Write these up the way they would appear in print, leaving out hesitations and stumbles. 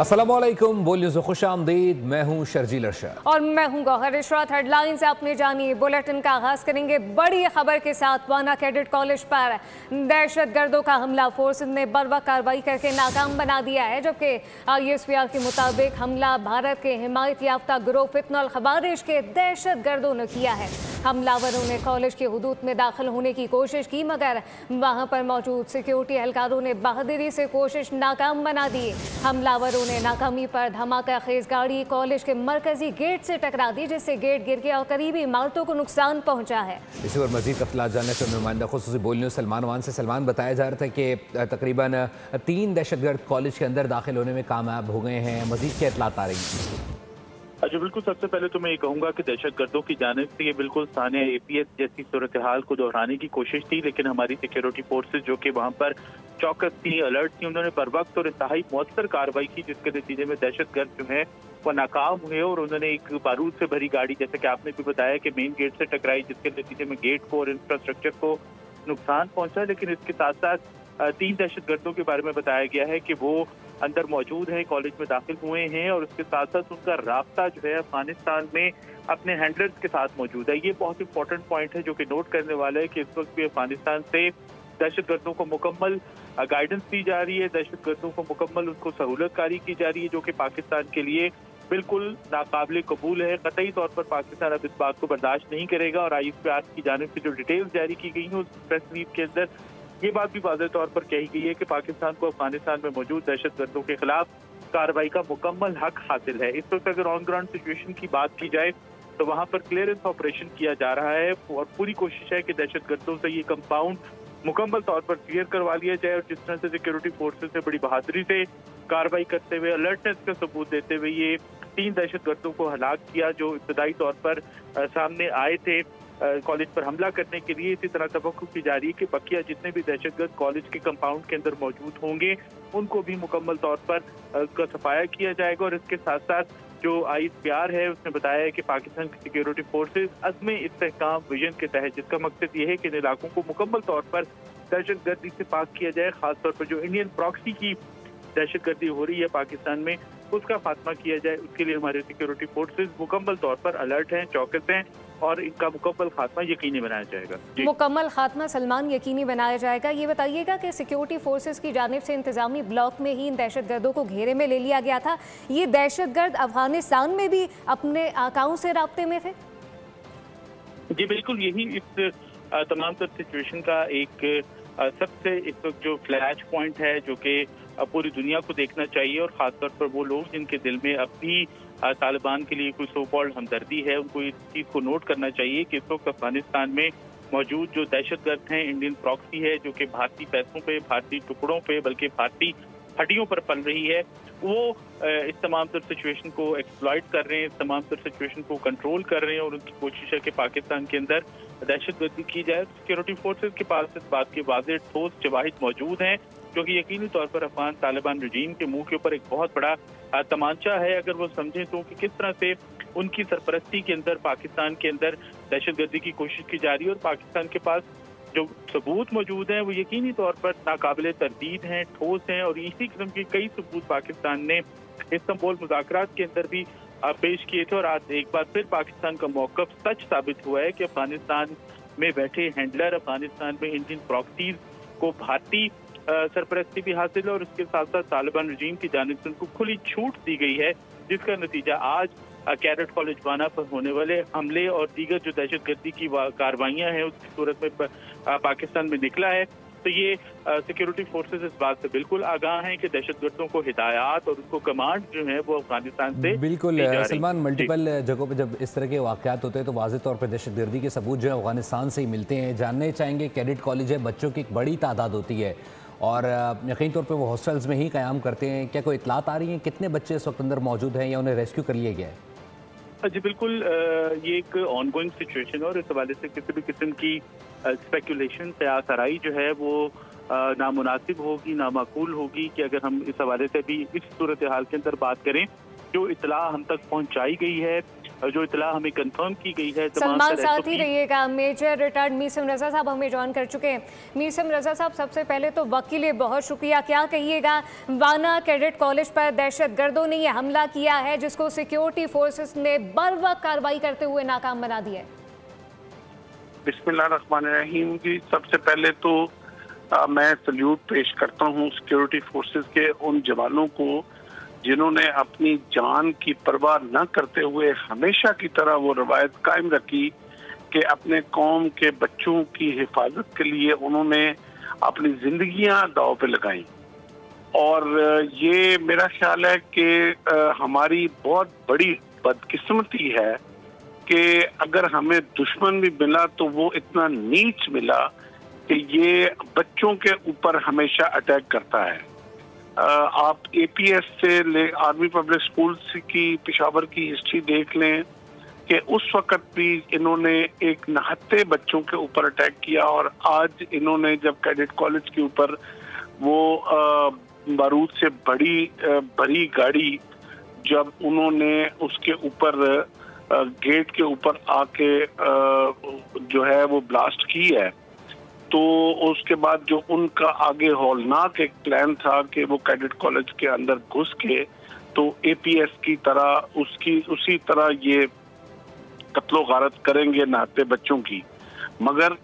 अस्सलामुअलैकुम, बोल न्यूज़ में खुश आमदीद। मैं हूँ शर्जील अरशद और मैं हूँ गौहर इशरात। हेडलाइंस आपने जानिए। बुलेटिन का आगाज करेंगे बड़ी खबर के साथ। वाना कैडेट कॉलेज पर दहशत गर्दों का हमला फोर्स ने बर्वक्त कार्रवाई करके नाकाम बना दिया है, जबकि ISPR के मुताबिक हमला भारत के हिमायत याफ्ता ग्रोह फितनुल खवारिज के दहशत गर्दों ने किया है। हमलावरों ने कॉलेज के हुदूद में दाखिल होने की कोशिश की, मगर वहां पर मौजूद सिक्योरिटी एहलकारों ने बहादुरी से कोशिश नाकाम बना दी। हमलावरों ने नाकामी पर धमाका खेज गाड़ी कॉलेज के मरकजी गेट से टकरा दी, जिससे गेट गिर गया और करीबी इमारतों को नुकसान पहुंचा है। इसी पर मजीद तफसीलात जानने से नुमाइंदा खुसूसी बोल न्यूज़ सलमान वान से। सलमान, बताया जा रहा था कि तकरीबन 3 दहशतगर्द कॉलेज के अंदर दाखिल होने में कामयाब हो गए हैं। मजीद क्या इतलात आ रही है? अच्छा, बिल्कुल। सबसे पहले तो मैं ये कहूंगा कि दहशत गर्दों की जानिब से ये बिल्कुल सानिया APS जैसी सूरत हाल को दोहराने की कोशिश थी, लेकिन हमारी सिक्योरिटी फोर्सेज जो कि वहां पर चौकस थी, अलर्ट थी, उन्होंने बर वक्त और इंतहाई मौसर कार्रवाई की, जिसके नतीजे में दहशत गर्द जो है वो नाकाम हुए और उन्होंने एक बारूद से भरी गाड़ी, जैसे कि आपने भी बताया, कि मेन गेट से टकराई, जिसके नतीजे में गेट को और इंफ्रास्ट्रक्चर को नुकसान पहुंचा। लेकिन इसके साथ साथ 3 दहशतगर्दों के बारे में बताया गया है कि वो अंदर मौजूद है, कॉलेज में दाखिल हुए हैं और उसके साथ साथ उनका राब्ता जो है अफगानिस्तान में अपने हैंडलर्स के साथ मौजूद है। ये बहुत इंपॉर्टेंट पॉइंट है जो कि नोट करने वाला है कि इस वक्त भी अफगानिस्तान से दहशतगर्दों को मुकम्मल गाइडेंस दी जा रही है, दहशतगर्दों को मुकम्मल उनको सहूलतकारी की जा रही है, जो कि पाकिस्तान के लिए बिल्कुल नाकाबिल कबूल है। कतई तौर पर पाकिस्तान अब इस बात को बर्दाश्त नहीं करेगा और ISPR की जानिब से जो डिटेल्स जारी की गई हैं उस प्रेस रिलीज के अंदर ये बात भी वाज़ेह तौर पर कही गई है कि पाकिस्तान को अफगानिस्तान में मौजूद दहशतगर्दों के खिलाफ कार्रवाई का मुकम्मल हक हासिल है। इस वक्त अगर ऑन ग्राउंड सिचुएशन की बात की जाए तो वहां पर क्लियरेंस ऑपरेशन किया जा रहा है और पूरी कोशिश है कि दहशतगर्दों से ये कंपाउंड मुकम्मल तौर पर क्लियर करवा लिया जाए। और जिस तरह से सिक्योरिटी फोर्सेज ने बड़ी बहादुरी से कार्रवाई करते हुए, अलर्टनेस का सबूत देते हुए ये 3 दहशतगर्दों को हलाक किया जो इब्तदाई तौर पर सामने आए थे कॉलेज पर हमला करने के लिए। इसी तरह तवक्को की जा रही है कि बकिया जितने भी दहशतगर्द कॉलेज के कंपाउंड के अंदर मौजूद होंगे उनको भी मुकम्मल तौर पर उसका सफाया किया जाएगा। और इसके साथ साथ जो ISPR है उसने बताया है कि पाकिस्तान की सिक्योरिटी फोर्सेज अज़्म इस्तेहकाम विजन के तहत, जिसका मकसद ये है कि इन इलाकों को मुकम्मल तौर पर दहशतगर्दी से पाक किया जाए, खासतौर पर जो इंडियन प्रॉक्सी की दहशतगर्दी हो रही है पाकिस्तान में उसका खात्मा किया जाए। उसके लिए हमारे सिक्योरिटी फोर्सेज मुकम्मल तौर पर अलर्ट हैं, चौकस हैं और इनका मुकम्मल खात्मा यकीनी बनाया जाएगा। मुकम्मल खात्मा सलमान यकीनी बनाया जाएगा। ये बताइएगा कि सिक्योरिटी फोर्सेज की जानिब से इंतजामी ब्लॉक में ही इन दहशतगर्दों को घेरे में ले लिया गया था। ये दहशतगर्द अफगानिस्तान में भी अपने आकाओं से राब्ते में थे? जी बिल्कुल, यही इस तमाम तर सिचुएशन का एक सबसे इस वक्त जो फ्लैश पॉइंट है जो कि पूरी दुनिया को देखना चाहिए और खासतौर पर वो लोग जिनके दिल में अब भी तालिबान के लिए कोई सो कॉल्ड हमदर्दी है, उनको इस चीज़ को नोट करना चाहिए कि इस वक्त अफगानिस्तान में मौजूद जो दहशतगर्द हैं, इंडियन प्रॉक्सी है जो कि भारतीय पैसों पे, भारतीय टुकड़ों पे, बल्कि भारतीय हड्डियों पर पल रही है, वो इस तमाम तर सिचुएशन को एक्सप्लॉइट कर रहे हैं, इस तमाम तर सिचुएशन को कंट्रोल कर रहे हैं और उनकी कोशिश है कि पाकिस्तान के अंदर दहशतगर्दी की जाए। सिक्योरिटी फोर्सेज के पास इस बात के वाज़ेह ठोस शवाहिद मौजूद हैं जो कि यकीनी तौर पर अफगान तालिबान रजीम के मुंह के ऊपर एक बहुत बड़ा तमांचा है, अगर वो समझें तो, कि किस तरह से उनकी सरपरस्ती के अंदर पाकिस्तान के अंदर दहशतगर्दी की कोशिश की जा रही है। और पाकिस्तान के पास जो सबूत मौजूद हैं वो यकीनी तौर पर नाकाबिले तरदीद हैं, ठोस हैं और इसी किस्म के कई सबूत पाकिस्तान ने इस्तांबुल मुज़ाकरात के अंदर भी पेश किए थे। और आज एक बार फिर पाकिस्तान का मौक़िफ़ सच साबित हुआ है कि अफगानिस्तान में बैठे हैंडलर, अफगानिस्तान में इंडियन प्रॉक्सीज को भारतीय सरपरस्ती भी हासिल है और उसके साथ साथ तालिबान रजीम की जानिब से उनको खुली छूट दी गई है, जिसका नतीजा आज कैडेट कॉलेज वाना पर होने वाले हमले और दीगर जो दहशतगर्दी की कार्रवाइयाँ हैं उसकी सूरत में पाकिस्तान में निकला है। तो ये सिक्योरिटी फोर्सेज इस बात से बिल्कुल आगाह हैं कि दहशतगर्दों को हिदायत और उनको कमांड जो है वो अफगानिस्तान से बिल्कुल। सलमान, मल्टीपल जगहों पे जब इस तरह के वाक़यात होते हैं तो वाज़ेह तौर पर दहशतगर्दी के सबूत जो है अफगानिस्तान से ही मिलते हैं। जानने चाहेंगे, कैडेट कॉलेज है, बच्चों की एक बड़ी तादाद होती है और यकीनी तौर पर वो हॉस्टल्स में ही क़याम करते हैं, क्या कोई इतलात आ रही हैं कितने बच्चे इस वक्त अंदर मौजूद हैं या उन्हें रेस्क्यू कर लिया गया है? जी बिल्कुल, ये एक ऑन गोइंग सिचुएशन है और इस हवाले से किसी भी किस्म की स्पेकुलेशन प्यास आराई जो है वो नामुनासिब होगी, नामाकूल होगी कि अगर हम इस हवाले से भी इस सूरत हाल के अंदर बात करें। जो इतला हम तक पहुंचाई गई है जो इतला हमें कंफर्म की गई है। सलमान साथ ही रहिएगा। मेजर रिटायर्ड मीसम रजा साहब हमें ज्वाइन कर चुके हैं। मीसम रजा साहब, सबसे पहले तो वकील बहुत शुक्रिया, क्या कहिएगा, वाना कैडेट कॉलेज पर दहशतगर्दों ने यह हमला किया है जिसको सिक्योरिटी फोर्सेस ने बर्वक्त कार्रवाई करते हुए नाकाम बना दिया है। बिस्मिल्लाहिर्रहमानिर्रहीम जी, सबसे पहले तो मैं सल्यूट पेश करता हूँ सिक्योरिटी फोर्सेस के उन जवानों को जिन्होंने अपनी जान की परवाह न करते हुए हमेशा की तरह वो रवायत कायम रखी कि अपने कौम के बच्चों की हिफाजत के लिए उन्होंने अपनी जिंदगियां दांव पे लगाई। और ये मेरा ख्याल है कि हमारी बहुत बड़ी बदकिस्मती है कि अगर हमें दुश्मन भी मिला तो वो इतना नीच मिला कि ये बच्चों के ऊपर हमेशा अटैक करता है। आप एपीएस से आर्मी पब्लिक स्कूल की पेशावर की हिस्ट्री देख लें कि उस वक्त भी इन्होंने एक नहत्ते बच्चों के ऊपर अटैक किया, और आज इन्होंने जब कैडेट कॉलेज के ऊपर वो बारूद से भरी गाड़ी जब उन्होंने उसके ऊपर गेट के ऊपर आके जो है वो ब्लास्ट की है, तो उसके बाद जो उनका आगे हौलनाक एक प्लान था कि वो कैडेट कॉलेज के अंदर घुस के तो एपीएस की तरह उसी तरह ये कत्लो गारत करेंगे नहाते बच्चों की। मगर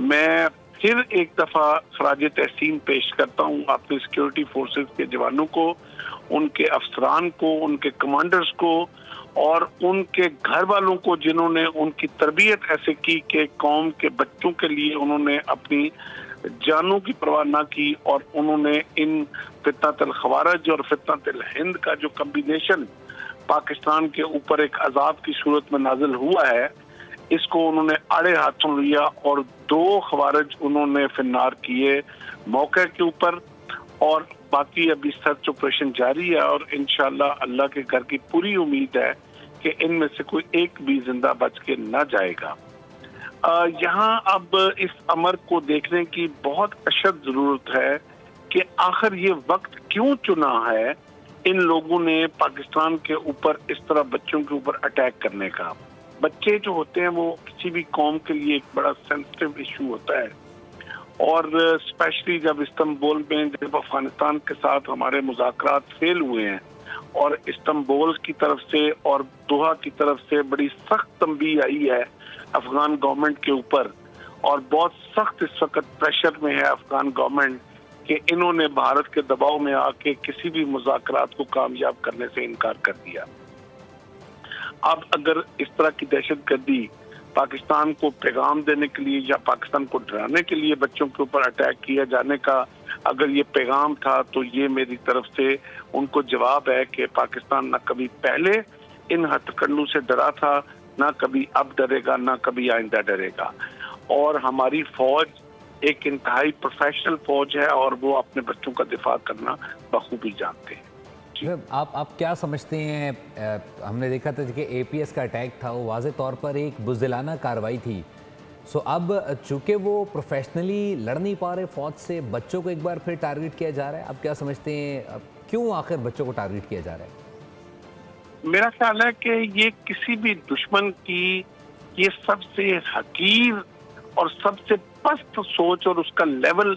मैं फिर एक दफा खराज तहसीन पेश करता हूँ अपने सिक्योरिटी फोर्सेस के जवानों को, उनके अफसरान को, उनके कमांडर्स को और उनके घर वालों को जिन्होंने उनकी तरबियत ऐसे की कि कौम के बच्चों के लिए उन्होंने अपनी जानों की परवाह ना की, और उन्होंने इन फितनतुल खवारिज और फितनतुल हिंद का जो कम्बिनेशन पाकिस्तान के ऊपर एक अजाब की सूरत में नाजिल हुआ है, इसको उन्होंने आड़े हाथों लिया और 2 खवारिज उन्होंने फिन्नार किए मौके के ऊपर। और बाकी अभी सर्च ऑपरेशन जारी है और इंशाअल्लाह अल्लाह के घर की पूरी उम्मीद है कि इनमें से कोई एक भी जिंदा बच के न जाएगा। यहाँ अब इस अमर को देखने की बहुत अशद जरूरत है कि आखिर ये वक्त क्यों चुना है इन लोगों ने पाकिस्तान के ऊपर इस तरह बच्चों के ऊपर अटैक करने का। बच्चे जो होते हैं वो किसी भी कौम के लिए एक बड़ा सेंसिटिव इशू होता है, और स्पेशली जब इस्तांबुल में जब अफगानिस्तान के साथ हमारे मुज़ाकरात फेल हुए हैं और इस्तांबुल की तरफ से और दोहा की तरफ से बड़ी सख्त तंबीह आई है अफगान गवर्नमेंट के ऊपर, और बहुत सख्त इस वक्त प्रेशर में है अफगान गवर्नमेंट कि इन्होंने भारत के दबाव में आके किसी भी मुज़ाकरात को कामयाब करने से इनकार कर दिया। अब अगर इस तरह की दहशतगर्दी पाकिस्तान को पैगाम देने के लिए या पाकिस्तान को डराने के लिए बच्चों के ऊपर अटैक किया जाने का अगर ये पैगाम था, तो ये मेरी तरफ से उनको जवाब है कि पाकिस्तान न कभी पहले इन हथकंडों से डरा था, ना कभी अब डरेगा, ना कभी आइंदा डरेगा। और हमारी फौज एक इंतहाई प्रोफेशनल फौज है और वो अपने बच्चों का दिफा करना बखूबी जानते हैं। आप क्या समझते हैं, हमने देखा था कि एपीएस का अटैक था, वो वाज़े तौर पर एक बुज़दिलाना कार्रवाई थी। सो अब चूंकि वो प्रोफेशनली लड़ नहीं पा रहे फौज से, बच्चों को एक बार फिर टारगेट किया जा रहा है। आप क्या समझते हैं क्यों आखिर बच्चों को टारगेट किया जा रहा है? मेरा ख्याल है कि ये किसी भी दुश्मन की ये सबसे हकीर और सबसे पस्त सोच और उसका लेवल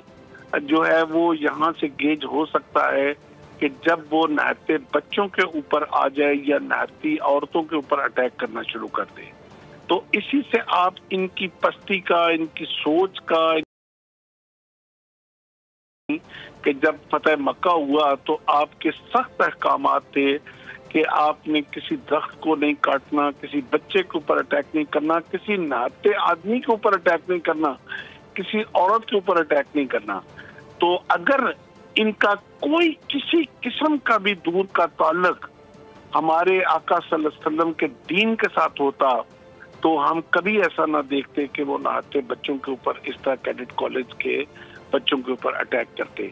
जो है वो यहाँ से गेज हो सकता है कि जब वो नहाते बच्चों के ऊपर आ जाए या नहाती औरतों के ऊपर अटैक करना शुरू कर दे। तो इसी से आप इनकी पस्ती का, इनकी सोच का, कि जब फतेह मक्का हुआ तो आपके सख्त अहकामात थे कि आपने किसी दरख्त को नहीं काटना, किसी बच्चे के ऊपर अटैक नहीं करना, किसी नहाते आदमी के ऊपर अटैक नहीं करना, किसी औरत के ऊपर अटैक नहीं करना। तो अगर इनका कोई किसी किस्म का भी दूर का ताल्लुक हमारे आका सल्लल्लाहु अलैहि वसल्लम के दीन के साथ होता तो हम कभी ऐसा ना देखते कि वो नहाते बच्चों के ऊपर इस तरह कैडेट कॉलेज के बच्चों के ऊपर अटैक करते।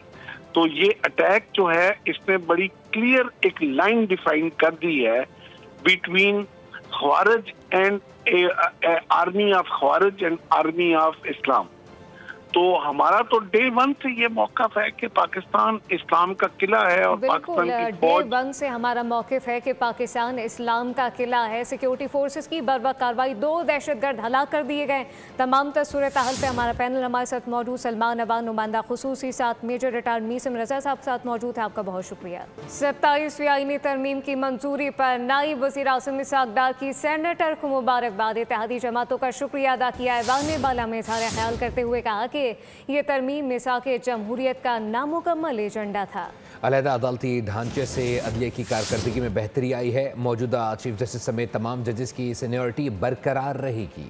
तो ये अटैक जो है इसने बड़ी क्लियर एक लाइन डिफाइन कर दी है बिटवीन खवारिज एंड आर्मी ऑफ खवारिज एंड आर्मी ऑफ इस्लाम। तो हमारा तो डे 1 से ये मौक़िफ़ है कि पाकिस्तान इस्लाम का किला है और पाकिस्तान की फौज डे 1 से हमारा मौक़िफ़ है कि पाकिस्तान इस्लाम का किला है। सिक्योरिटी फोर्सेस की बर्वक्त कार्रवाई, 2 दहशतगर्द हलाक कर दिए गए। तमाम सूरत हाल पे हमारा पैनल हमारे साथ मौजूद सलमान अवान नुमाइंदा खुसूसी, साथ मेजर रिटायर्ड मीसम रजा साहब साथ मौजूद है। आपका बहुत शुक्रिया। 27वीं आईनी तरमीम की मंजूरी पर नायब वज़ीर आज़म इसाक डार की सेनेटर को मुबारकबाद। इत्तेहादी जमातों का शुक्रिया अदा किया। ऐवान बाला में इज़हार ख्याल करते हुए कहा कि ये तरमीम मिसाक जमहूरियत का नामुकम्मल एजेंडा था। अलहदा अदालती ढांचे से अदलिया की कारकर्दगी में बेहतरी आई है। मौजूदा चीफ जस्टिस समेत तमाम जजेस की सीनियरिटी बरकरार रहेगी।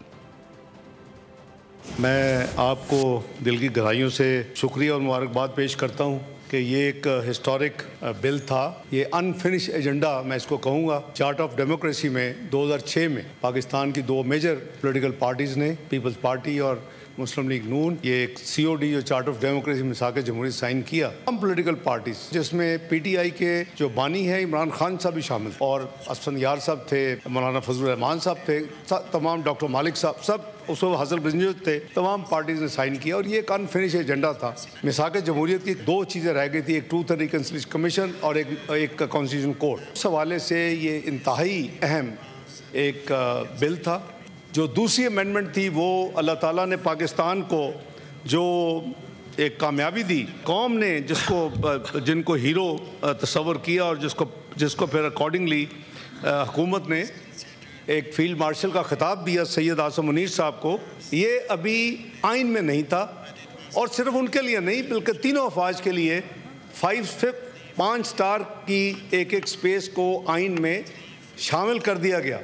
मैं आपको दिल की गहराइयों से शुक्रिया और मुबारकबाद पेश करता हूँ कि ये एक हिस्टोरिक बिल था। ये अनफिनिश एजेंडा मैं इसको कहूँगा। चार्ट ऑफ डेमोक्रेसी में 2006 में पाकिस्तान की 2 मेजर पॉलिटिकल पार्टीज़ ने, पीपल्स पार्टी और मुस्लिम लीग नून, ये एक COD जो चार्ट ऑफ डेमोक्रेसी मिसाक जमहूरियत साइन किया। हम पॉलिटिकल पार्टीज जिसमें PTI के जो बानी हैं इमरान खान साहब भी शामिल और असफन यार साहब थे, मौलाना फजल रहमान साहब थे, तमाम डॉक्टर मालिक साहब, सब उस वक्त हसन गंजूद थे, तमाम पार्टीज ने साइन किया और ये एक अनफिनिश एजेंडा था। मिसाक जमहूरियत की 2 चीज़ें रह गई थी, एक ट्रूथ एंड रिकन्सिलिएशन कमीशन और एक कॉन्स्टिट्यूशन कोर्ट। इस हवाले से ये इंतहाई अहम एक बिल था। जो दूसरी अमेंडमेंट थी वो अल्लाह ताला ने पाकिस्तान को जो एक कामयाबी दी, कौम ने जिनको हीरो तस्वर किया और जिसको फिर अकॉर्डिंगली हुकूमत ने एक फील्ड मार्शल का खिताब दिया सैयद आसिम मुनीर साहब को, ये अभी आइन में नहीं था। और सिर्फ उनके लिए नहीं बल्कि तीनों अफवाज के लिए 5 स्टार की एक स्पेस को आइन में शामिल कर दिया गया।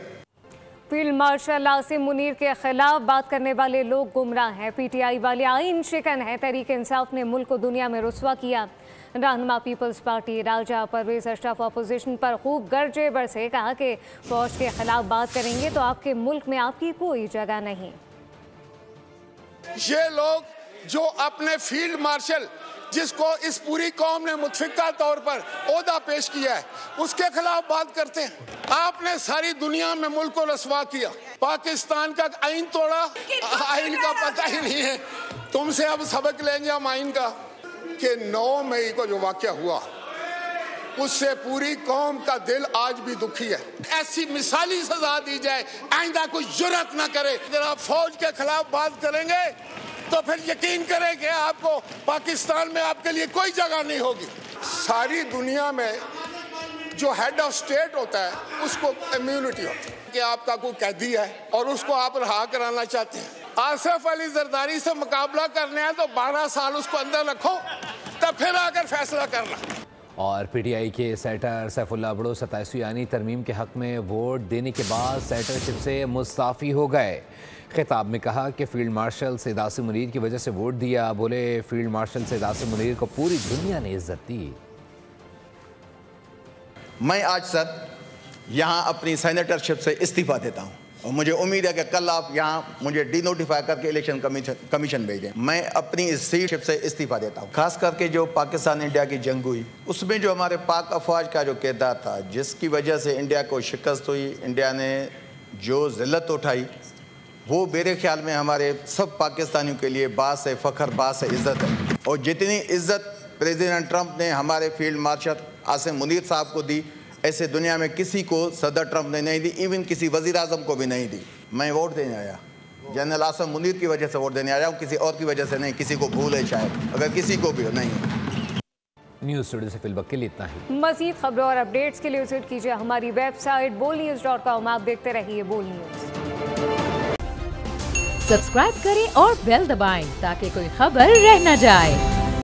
फील्ड मार्शल आसिम मुनीर के खिलाफ बात करने वाले लोग गुमराह हैं, PTI वाले आइन शिकन हैं। तहरीक इंसाफ ने मुल्क को दुनिया में रुस्वा किया। रहनुमा पीपल्स पार्टी राजा परवेज अशरफ अपोजिशन पर खूब गरजे बरसे, कहा कि फौज के खिलाफ बात करेंगे तो आपके मुल्क में आपकी कोई जगह नहीं। ये लोग जो अपने फील्ड मार्शल जिसको इस पूरी कौम ने मुतफिका तौर पर ओहदा पेश किया है उसके खिलाफ बात करते हैं। आपने सारी दुनिया में मुल्क को रसवा किया, पाकिस्तान का आइन तोड़ा, आइन का पता ही नहीं है। तुमसे अब सबक लेंगे हम आइन का कि 9 मई को जो वाक़या हुआ उससे पूरी कौम का दिल आज भी दुखी है। ऐसी मिसाली सजा दी जाए, आइंदा कोई जुर्रत ना करे। अगर आप फौज के खिलाफ बात करेंगे तो फिर यकीन करें कि आपको पाकिस्तान में आपके लिए कोई जगह नहीं होगी। सारी दुनिया में जो हेड ऑफ स्टेट होता है उसको इम्यूनिटी होती है कि आपका कोई कैदी है और उसको आप रहा कराना चाहते हैं। आसिफ अली जरदारी से मुकाबला करने हैं तो 12 साल उसको अंदर रखो, तब फिर आकर फैसला करना। और PTI के सेनेटर सैफुल्लाह अबड़ो 27वीं आईनी तरमीम के हक में वोट देने के बाद सेनेटरशिप से मुस्ताफ़ी हो गए। खिताब में कहा कि फील्ड मार्शल सैयद आसिम मुनीर की वजह से वोट दिया। बोले फील्ड मार्शल सैयद आसिम मुनीर को पूरी दुनिया ने इज्जत दी। मैं आज सर यहाँ अपनी सेनेटरशिप से इस्तीफ़ा देता हूँ और मुझे उम्मीद है कि कल आप यहाँ मुझे डिनोटिफाई करके इलेक्शन कमीशन भेजें। मैं अपनी इस सीट से इस्तीफ़ा देता हूँ। खास करके जो पाकिस्तान इंडिया की जंग हुई उसमें जो हमारे पाक अफवाज का जो किरदार था, जिसकी वजह से इंडिया को शिकस्त हुई, इंडिया ने जो ज़िल्लत उठाई, वो मेरे ख्याल में हमारे सब पाकिस्तानियों के लिए बास है फ़ख्र, बास है इज़्ज़त है। और जितनी इज़्ज़त प्रेसिडेंट ट्रंप ने हमारे फील्ड मार्शल आसिम मुनीर साहब को दी, ऐसे दुनिया में किसी को सदर ट्रंप ने नहीं दी, इवन किसी वज़ीर आज़म को भी नहीं दी। मैं वोट देने आया, जनरल आसिम मुनीर की वजह से वोट देने आया हूँ, किसी और की वजह से नहीं। किसी को भूल है शायद, अगर किसी को भी नहीं। न्यूज़ स्टूडियो से फिलवक्त के लिए इतना ही। मज़ीद खबरों और अपडेट्स के लिए विजिट कीजिए हमारी वेबसाइट bolnews.com। आप देखते रहिए बोल न्यूज़। सब्सक्राइब करें और बेल दबाएं ताकि कोई खबर रह न जाए।